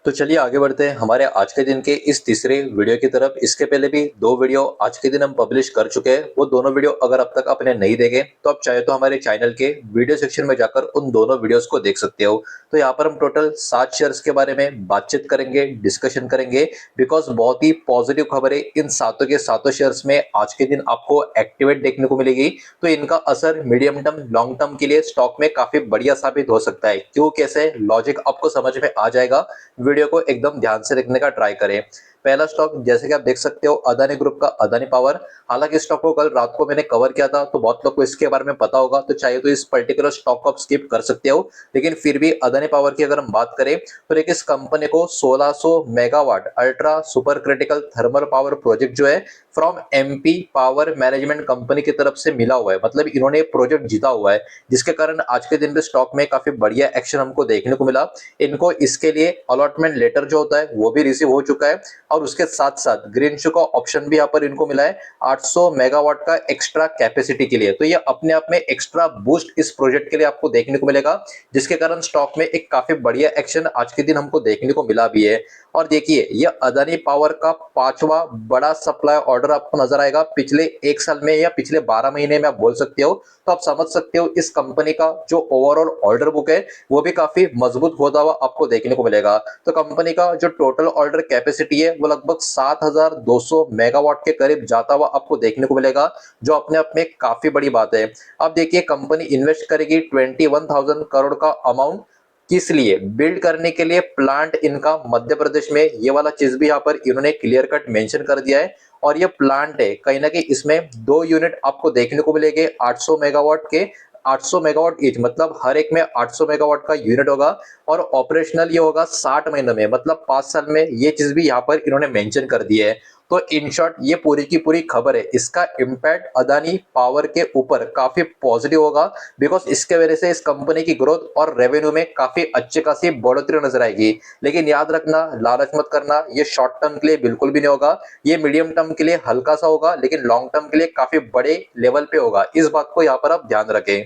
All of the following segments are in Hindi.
तो चलिए आगे बढ़ते हैं हमारे आज के दिन के इस तीसरे वीडियो की तरफ। इसके पहले भी दो वीडियो आज के दिन हम पब्लिश कर चुके हैं। वो दोनों वीडियो अगर अब तक आपने नहीं देखे तो आप चाहे तो हमारे चैनल के वीडियो सेक्शन में जाकर उन दोनों वीडियोस को देख सकते हो। तो यहाँ पर हम टोटल 7 शेयर्स के बारे में बातचीत करेंगे, डिस्कशन करेंगे, बिकॉज बहुत ही पॉजिटिव खबर है। इन सातों के सातों शेयर्स में आज के दिन आपको एक्टिवेट देखने को मिलेगी। तो इनका असर मीडियम टर्म लॉन्ग टर्म के लिए स्टॉक में काफी बढ़िया साबित हो सकता है। क्यों, कैसे, लॉजिक आपको समझ में आ जाएगा। वीडियो को एकदम ध्यान से देखने का ट्राई करें। पहला स्टॉक जैसे कि आप देख सकते हो अदानी ग्रुप का अदानी पावर। हालांकि स्टॉक को कल रात को मैंने कवर किया था तो बहुत लोग को इसके बारे में पता होगा, तो चाहे तो इस पर्टिकुलर स्टॉक को आप स्किप कर सकते हो। लेकिन फिर भी अदानी पावर की अगर हम बात करें तो देखिए इस कंपनी को 1600 megawatt ultra super critical thermal power project जो है from MP power management company की तरफ से मिला हुआ है। मतलब इन्होंने प्रोजेक्ट जीता हुआ है, जिसके कारण आज के दिन पे स्टॉक में काफी बढ़िया एक्शन हमको देखने को मिला। इनको इसके लिए अलॉटमेंट लेटर जो होता है वो भी रिसीव हो चुका है, और उसके साथ साथ ग्रीन शू का ऑप्शन भी यहाँ पर इनको मिला है 800 मेगावाट का एक्स्ट्रा कैपेसिटी के लिए। तो ये अपने आप में एक्स्ट्रा बूस्ट इस प्रोजेक्ट के लिए आपको देखने को मिलेगा, जिसके कारण स्टॉक में एक काफी बढ़िया एक्शन आज के दिन हमको देखने को मिला भी है। और देखिए ये अदानी पावर का 5वां बड़ा सप्लाई ऑर्डर आपको नजर आएगा पिछले एक साल में या पिछले 12 महीने में, आप बोल सकते हो। तो आप समझ सकते हो इस कंपनी का जो ओवरऑल ऑर्डर बुक है वो भी काफी मजबूत होता हुआ आपको देखने को मिलेगा। तो कंपनी का जो टोटल ऑर्डर कैपेसिटी है वो लगभग 7200 मेगावाट के करीब जाता हुआ आपको देखने को मिलेगा, जो अपने आप में काफी बड़ी बात है। अब देखिए कंपनी इन्वेस्ट करेगी 21,000 करोड़ का अमाउंट, किस लिए, बिल्ड करने के लिए प्लांट इनका मध्य प्रदेश में। ये वाला चीज भी यहाँ पर इन्होंने क्लियर कट मेंशन कर दिया है। और ये प्लांट है कहीं ना कहीं इसमें 2 यूनिट आपको देखने को मिलेंगे 800 मेगावाट के, 800 मेगावाट ईच, मतलब हर एक में 800 मेगावाट का यूनिट होगा। और ऑपरेशनल ये होगा 60 महीनों में, मतलब 5 साल में। ये चीज भी यहाँ पर इन्होंने मेंशन कर दी है। तो इन शॉर्ट ये पूरी की पूरी खबर है, इसका इम्पैक्ट अदानी पावर के ऊपर काफी पॉजिटिव होगा, बिकॉज इसके वजह से इस कंपनी की ग्रोथ और रेवेन्यू में काफी अच्छी खासी बढ़ोतरी नजर आएगी। लेकिन याद रखना, लालच मत करना, ये शॉर्ट टर्म के लिए बिल्कुल भी नहीं होगा। ये मीडियम टर्म के लिए हल्का सा होगा, लेकिन लॉन्ग टर्म के लिए काफी बड़े लेवल पे होगा। इस बात को यहाँ पर आप ध्यान रखें।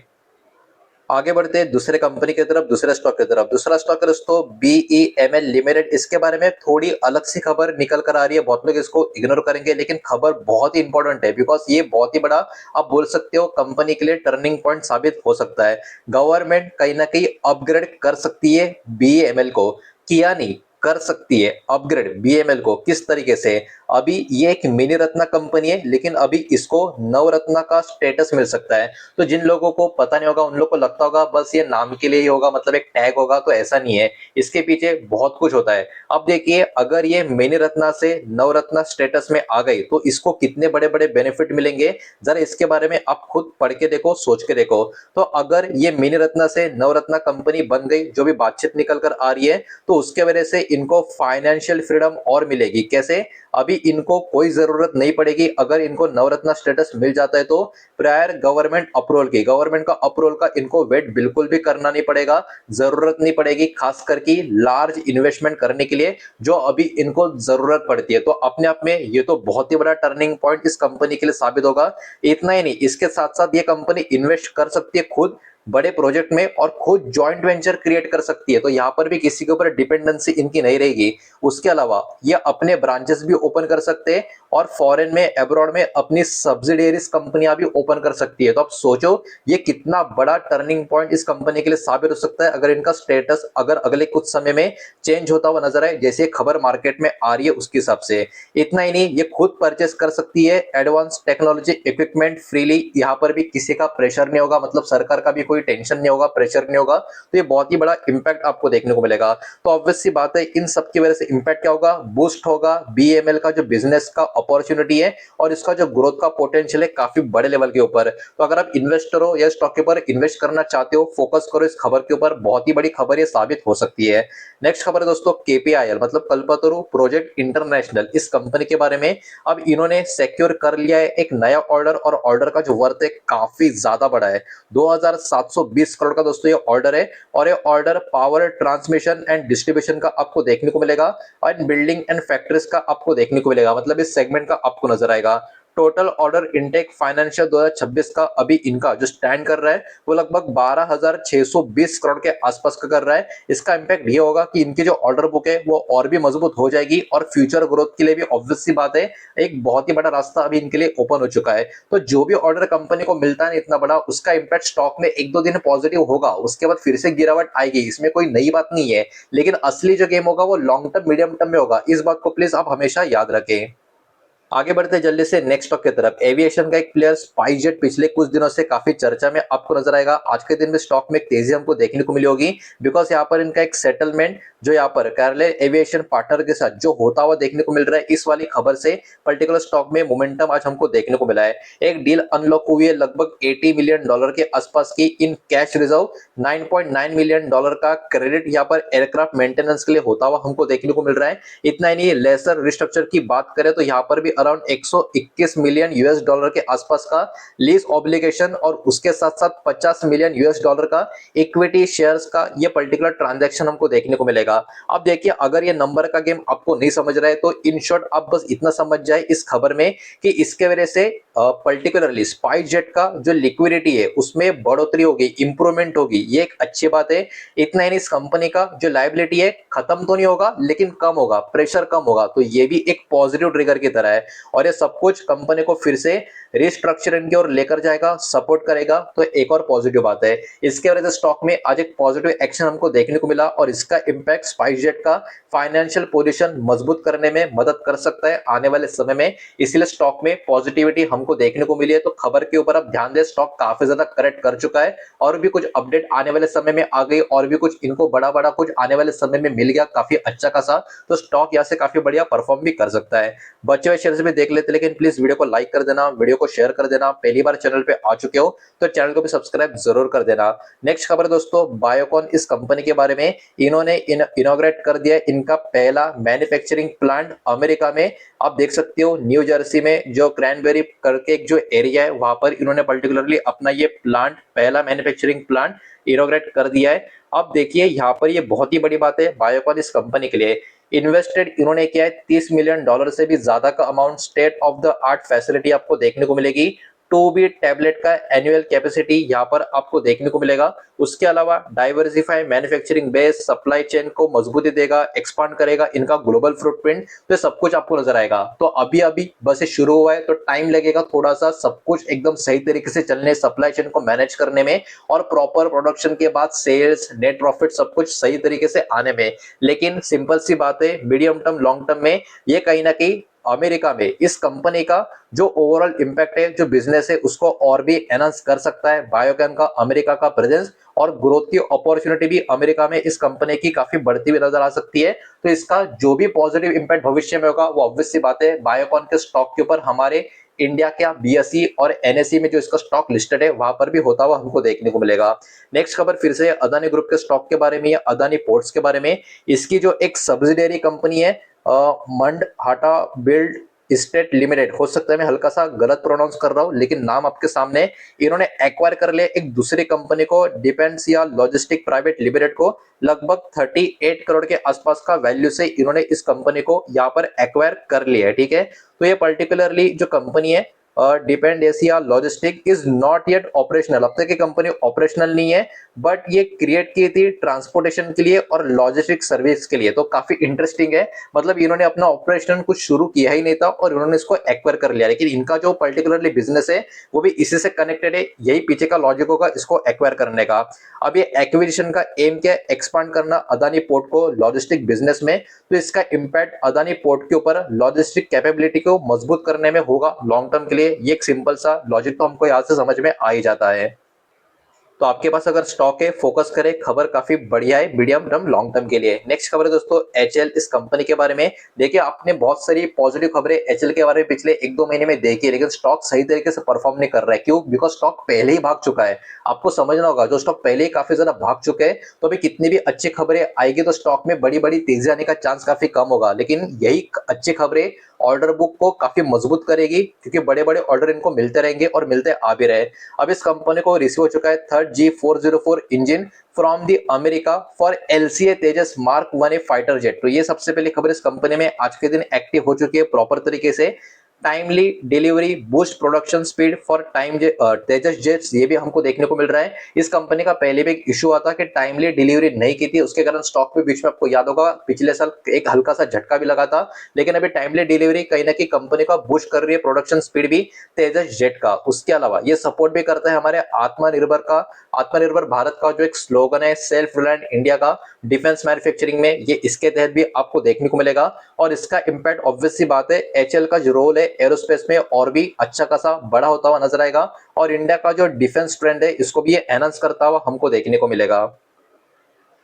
आगे बढ़ते हैं दूसरे कंपनी की तरफ, दूसरे स्टॉक की तरफ। दूसरा स्टॉक है दोस्तों बीईएमएल लिमिटेड। इसके बारे में थोड़ी अलग सी खबर निकल कर आ रही है, बहुत लोग इसको इग्नोर करेंगे, लेकिन खबर बहुत ही इंपॉर्टेंट है, बिकॉज ये बहुत ही बड़ा, आप बोल सकते हो, कंपनी के लिए टर्निंग पॉइंट साबित हो सकता है। गवर्नमेंट कहीं ना कहीं अपग्रेड कर सकती है बीईएमएल को, किया नहीं, कर सकती है अपग्रेड बीएमएल को। किस तरीके से, अभी ये एक मिनी रत्ना कंपनी है, लेकिन अभी इसको नवरत्ना का स्टेटस मिल सकता है। तो जिन लोगों को पता नहीं होगा उन लोगों को लगता होगा बस ये नाम के लिए ही होगा, मतलब एक टैग होगा, तो ऐसा नहीं है। इसके पीछे बहुत कुछ होता है। अब देखिए अगर ये मिनी रत्ना से नवरत्ना स्टेटस में आ गई तो इसको कितने बड़े बड़े बेनिफिट मिलेंगे, जरा इसके बारे में आप खुद पढ़ के देखो, सोच के देखो। तो अगर ये मिनी रत्ना से नवरत्ना कंपनी बन गई, जो भी बातचीत निकल कर आ रही है, तो उसके वजह से इनको फाइनेंशियल फ्रीडम और मिलेगी। कैसे, अभी इनको कोई जरूरत नहीं पड़ेगी, अगर इनको नवरत्ना स्टेटस मिल जाता है तो प्रायर गवर्नमेंट अप्रूवल की, गवर्नमेंट का अप्रूवल का इनको वेट बिल्कुल भी करना नहीं पड़ेगा, जरूरत नहीं पड़ेगी, खास करके लार्ज इन्वेस्टमेंट करने के लिए जो अभी इनको जरूरत पड़ती है। तो अपने आप में ये तो बहुत ही बड़ा टर्निंग पॉइंट इस कंपनी के लिए साबित होगा। इतना ही नहीं, इसके साथ साथ ये कंपनी इन्वेस्ट कर सकती है खुद बड़े प्रोजेक्ट में, और खुद जॉइंट वेंचर क्रिएट कर सकती है। तो यहां पर भी किसी के ऊपर डिपेंडेंसी इनकी नहीं रहेगी। उसके अलावा ये अपने ब्रांचेस भी ओपन कर सकते हैं, और फॉरेन में, अब्रॉड में अपनी सब्सिडियरीज कंपनियां भी ओपन कर सकती है। तो आप सोचो ये कितना बड़ा टर्निंग पॉइंट इस कंपनी के लिए साबित हो सकता है, अगर इनका स्टेटस अगर अगले कुछ समय में चेंज होता हुआ नजर आए, जैसे खबर मार्केट में आ रही है उसके हिसाब से। इतना ही नहीं, ये खुद परचेस कर सकती है एडवांस टेक्नोलॉजी इक्विपमेंट फ्रीली। यहाँ पर भी किसी का प्रेशर नहीं होगा, मतलब सरकार का भी कोई टेंशन नहीं होगा, प्रेशर नहीं होगा। तो ये बहुत ही बड़ा इंपैक्ट आपको देखने को मिलेगा। तो ऑब्वियस सी बात है, इन सब की वजह से इंपैक्ट क्या होगा, बूस्ट होगा बीएमएल का जो बिजनेस का अपॉर्चुनिटी है, और इसका जो ग्रोथ का पोटेंशियल है काफी बड़े लेवल के ऊपर। तो अगर आप इन्वेस्टर हो या स्टॉक के ऊपर इन्वेस्ट करना चाहते हो, फोकस करो इस खबर के ऊपर, बहुत ही बड़ी खबर ये साबित हो सकती है। नेक्स्ट खबर है दोस्तों केपीआईएल, मतलब कल्पतरु प्रोजेक्ट इंटरनेशनल। इस कंपनी के बारे में अब इन्होंने सिक्योर कर लिया है एक नया ऑर्डर, और ऑर्डर का जो वर्थ है काफी ज्यादा बड़ा है, 2720 करोड़ का दोस्तों ये ऑर्डर है। और ये order power transmission and distribution का आपको देखने को मिलेगा, और बिल्डिंग एंड फैक्ट्रीज का आपको देखने को मिलेगा, मतलब इस सेगमेंट का आपको नजर आएगा। टोटल ऑर्डर इनटेक फाइनेंशियल 2026 का अभी इनका जो स्टैंड कर रहा है वो लगभग 12,620 करोड़ के आसपास का कर रहा है। इसका इंपैक्ट ये होगा कि इनकी जो ऑर्डर बुक है वो और भी मजबूत हो जाएगी और फ्यूचर ग्रोथ के लिए भी ऑब्वियस सी बात है एक बहुत ही बड़ा रास्ता अभी इनके लिए ओपन हो चुका है। तो जो भी ऑर्डर कंपनी को मिलता है इतना बड़ा, उसका इंपैक्ट स्टॉक में एक दो दिन पॉजिटिव होगा, उसके बाद फिर से गिरावट आएगी, इसमें कोई नई बात नहीं है। लेकिन असली जो गेम होगा वो लॉन्ग टर्म मीडियम टर्म में होगा, इस बात को प्लीज आप हमेशा याद रखें। आगे बढ़ते हैं जल्दी से नेक्स्ट स्टॉक की तरफ। एविएशन का एक प्लेयर स्पाइसजेट पिछले कुछ दिनों से काफी चर्चा में आपको नजर आएगा। आज के दिन में स्टॉक में एक तेजी हमको देखने को मिली होगी, बिकॉज यहाँ पर इनका एक सेटलमेंट जो यहाँ पर कैरले एविएशन पार्टनर के साथ जो होता हुआ देखने को मिल रहा है, इस वाली खबर से पर्टिकुलर स्टॉक में मोमेंटम आज हमको देखने को मिला है। एक डील अनलॉक हुई है लगभग $80 मिलियन के आसपास की इन कैश रिजर्व। $9.9 मिलियन का क्रेडिट यहाँ पर एयरक्राफ्ट मेंटेनेंस के लिए होता हुआ हमको देखने को मिल रहा है। इतना ही नहीं, लेसर रिस्ट्रक्चर की बात करें तो यहाँ पर भी अराउंड $121 मिलियन के आसपास का लीज ऑब्लिगेशन और उसके साथ साथ $50 मिलियन का इक्विटी शेयर्स का ये पर्टिकुलर ट्रांजैक्शन हमको देखने को मिलेगा। अब देखिए, अगर ये नंबर का गेम आपको नहीं समझ रहा है तो इन शॉर्ट आप बस इतना समझ जाए इस खबर में कि इसके वजह से पर्टिकुलरली स्पाइसजेट का जो लिक्विडिटी है उसमें बढ़ोतरी होगी, इंप्रूवमेंट होगी, ये एक अच्छी बात है। इतना ही नहीं, इस कंपनी का जो लायबिलिटी है खत्म तो नहीं होगा लेकिन कम होगा, प्रेशर कम होगा, तो ये भी एक पॉजिटिव ट्रिगर की तरह है। और ये सब कुछ कंपनी को फिर से रिस्ट्रक्चरिंग की ओर लेकर जाएगा, सपोर्ट करेगा, तो एक और पॉजिटिव बात है। इसके वजह से स्टॉक में आज एक पॉजिटिव एक्शन हमको देखने को मिला और इसका इंपैक्ट स्पाइसजेट का फाइनेंशियल पोजीशन मजबूत करने में मदद कर सकता है आने वाले समय में, इसलिए स्टॉक में पॉजिटिविटी हमको देखने को मिली है। तो खबर के ऊपर आप ध्यान दें, स्टॉक काफी ज्यादा करेक्ट कर चुका है और भी कुछ अपडेट आने वाले समय में आ गई और भी कुछ इनको बड़ा बड़ा कुछ आने वाले समय में मिल गया काफी अच्छा खासा, तो स्टॉक यहाँ से काफी बढ़िया परफॉर्म भी कर सकता है। बचे हुए शेयर्स भी देख लेते, लेकिन प्लीज वीडियो को लाइक कर देना, वीडियो को शेयर कर देना। पहली बार चैनल पे आ चुके हो तो चैनल को भी सब्सक्राइब जरूर कर देना। नेक्स्ट खबर दोस्तों, बायोकॉन इस कंपनी के बारे में, इन्होंने इनॉग्रेट कर दिया इनका पहला मैन्युफैक्चरिंग प्लांट अमेरिका में। आप देख सकते हो न्यू जर्सी में जो क्रैनबेरी करके एक जो एरिया है वहां पर इन्होंने पर्टिकुलरली अपना ये प्लांट, पहला मैन्युफैक्चरिंग प्लांट इनॉग्रेट कर दिया है। अब देखिए यहाँ पर ये बहुत ही बड़ी बात है बायोकॉन इस कंपनी के लिए। इन्वेस्टेड इन्होंने किया है $30 मिलियन से भी ज्यादा का amount, state of the art facility आपको देखने को मिलेगी। 2B टैबलेट का एनुअल कैपेसिटी यहाँ पर आपको देखने को मिलेगा। उसके अलावा diversify manufacturing base, supply chain को मजबूती देगा, एक्सपांड करेगा इनका ग्लोबल फुटप्रिंट, तो सब कुछ आपको नजर आएगा। तो अभी अभी बस ये शुरू हुआ है तो टाइम लगेगा थोड़ा सा सब कुछ एकदम सही तरीके से चलने, सप्लाई चेन को मैनेज करने में और प्रॉपर प्रोडक्शन के बाद सेल्स, नेट प्रॉफिट सब कुछ सही तरीके से आने में। लेकिन सिंपल सी बात है, मीडियम टर्म लॉन्ग टर्म में ये कहीं ना कहीं अमेरिका में इस कंपनी का जो ओवरऑल इंपैक्ट है, जो बिजनेस है, उसको और भी एनहांस कर सकता है। बायोकॉन का अमेरिका का प्रेजेंस और ग्रोथ की अपॉर्चुनिटी भी अमेरिका में इस कंपनी की काफी बढ़ती हुई नजर आ सकती है। तो इसका जो भी पॉजिटिव इंपैक्ट भविष्य में होगा वो ऑब्वियस सी बात है बायोकॉन के स्टॉक के ऊपर हमारे इंडिया के बीएसई और एनएसई में जो इसका स्टॉक लिस्टेड है वहां पर भी होता हुआ हमको देखने को मिलेगा। नेक्स्ट खबर फिर से अदानी ग्रुप के स्टॉक के बारे में, या अदानी पोर्ट्स के बारे में। इसकी जो एक सब्सिडियरी कंपनी है मंड हाटा बिल्ड स्टेट लिमिटेड, हो सकता है मैं हल्का सा गलत प्रोनाउंस कर रहा हूं लेकिन नाम आपके सामने, इन्होंने एक्वायर कर लिया एक दूसरी कंपनी को, डिपेंड्स या लॉजिस्टिक प्राइवेट लिमिटेड को, लगभग 38 करोड़ के आसपास का वैल्यू से इन्होंने इस कंपनी को यहाँ पर एक्वायर कर लिया है। ठीक है, तो ये पर्टिकुलरली जो कंपनी है depend Asia logistic is not yet operational, अब तक ये कंपनी ऑपरेशनल नहीं है, बट ये क्रिएट की थी ट्रांसपोर्टेशन के लिए और लॉजिस्टिक सर्विस के लिए। तो काफी इंटरेस्टिंग है, मतलब इन्होंने अपना ऑपरेशन कुछ शुरू किया ही नहीं था और इन्होंने इसको एक्वायर कर लिया, लेकिन इनका जो पर्टिकुलरली बिजनेस है वो भी इसी से कनेक्टेड है, यही पीछे का लॉजिक होगा इसको एक्वायर करने का। अब ये एक्विजिशन का एम क्या है, एक्सपांड करना अदानी पोर्ट को लॉजिस्टिक बिजनेस में, तो इसका इंपैक्ट अदानी पोर्ट के ऊपर लॉजिस्टिक कैपेबिलिटी को मजबूत करने में होगा लॉन्ग टर्म के लिए। ये एक सिंपल सा लॉजिक तो हमको यहां से समझ में आ ही जाता है। तो आपके पास अगर स्टॉक है, फोकस करें, खबर काफी बढ़िया है मीडियम टर्म लॉन्ग टर्म के लिए। नेक्स्ट खबर है दोस्तों एचएल इस कंपनी के बारे में। देखिए, आपने बहुत सारी पॉजिटिव खबरें एचएल के बारे में पिछले 1-2 महीने में देखी, लेकिन स्टॉक सही तरीके से परफॉर्म नहीं कर रहा है। क्यों? बिकॉज स्टॉक पहले ही भाग चुका है। आपको समझना होगा, जो स्टॉक पहले ही काफी ज्यादा भाग चुके हैं तो अभी कितनी भी अच्छी खबरें आएगी तो स्टॉक में बड़ी बड़ी तेजी आने का चांस काफी कम होगा, लेकिन यही अच्छी खबरें ऑर्डर बुक को काफी मजबूत करेगी क्योंकि बड़े बड़े ऑर्डर इनको मिलते रहेंगे और मिलते आ भी रहे। अब इस कंपनी को रिसीव हो चुका है third G404 engine from the America for LCA Tejas Mark 1A fighter jet. तो ये सबसे पहली खबर इस कंपनी में आज के दिन एक्टिव हो चुकी है प्रॉपर तरीके से। Timely delivery, boost production speed for Tejas jets, ये भी हमको देखने को मिल रहा है। इस कंपनी का पहले भी एक इशू आता कि टाइमली डिलीवरी नहीं की थी, उसके कारण स्टॉक में बीच में आपको याद होगा पिछले साल एक हल्का सा झटका भी लगा था। लेकिन अभी टाइमली डिलीवरी कहीं ना कहीं कंपनी का बूस्ट कर रही है, प्रोडक्शन स्पीड भी तेजस जेट का। उसके अलावा ये सपोर्ट भी करता है हमारे आत्मनिर्भर भारत का जो एक स्लोगन है, सेल्फ रिलायंट इंडिया का, डिफेंस मैन्युफैक्चरिंग में, ये इसके तहत भी आपको देखने को मिलेगा। और इसका इंपैक्ट ऑब्वियस सी बात है, एचएल का जो रोल है एरोस्पेस में और भी अच्छा खासा बड़ा होता हुआ नजर आएगा, और इंडिया का जो डिफेंस ट्रेंड है इसको भी ये एनहांस करता हुआ हमको देखने को मिलेगा।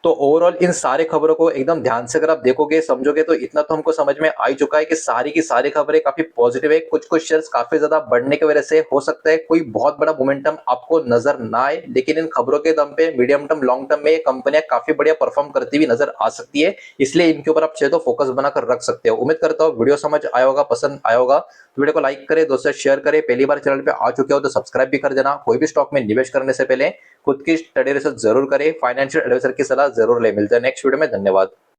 तो ओवरऑल इन सारे खबरों को एकदम ध्यान से अगर आप देखोगे समझोगे तो इतना तो हमको समझ में आ ही चुका है कि सारी की सारी खबरें काफी पॉजिटिव है। कुछ कुछ शेयर्स काफी ज्यादा बढ़ने की वजह से हो सकता है कोई बहुत बड़ा मोमेंटम आपको नजर ना आए, लेकिन इन खबरों के दम पे मीडियम टर्म लॉन्ग टर्म में ये कंपनियां काफी बढ़िया परफॉर्म करती हुई नजर आ सकती है। इसलिए इनके ऊपर आप चाहे तो फोकस बनाकर रख सकते हो। उम्मीद करता हूँ वीडियो समझ आया होगा, पसंद आया होगा। तो वीडियो को लाइक करें, दोस्तों शेयर करें, पहली बार चैनल पे आ चुके हो तो सब्सक्राइब भी कर देना। कोई भी स्टॉक में निवेश करने से पहले खुद की स्टडी रिसर्च जरूर करें, फाइनेंशियल एडवाइजर की सलाह जरूर ले। मिलते हैं नेक्स्ट वीडियो में, धन्यवाद।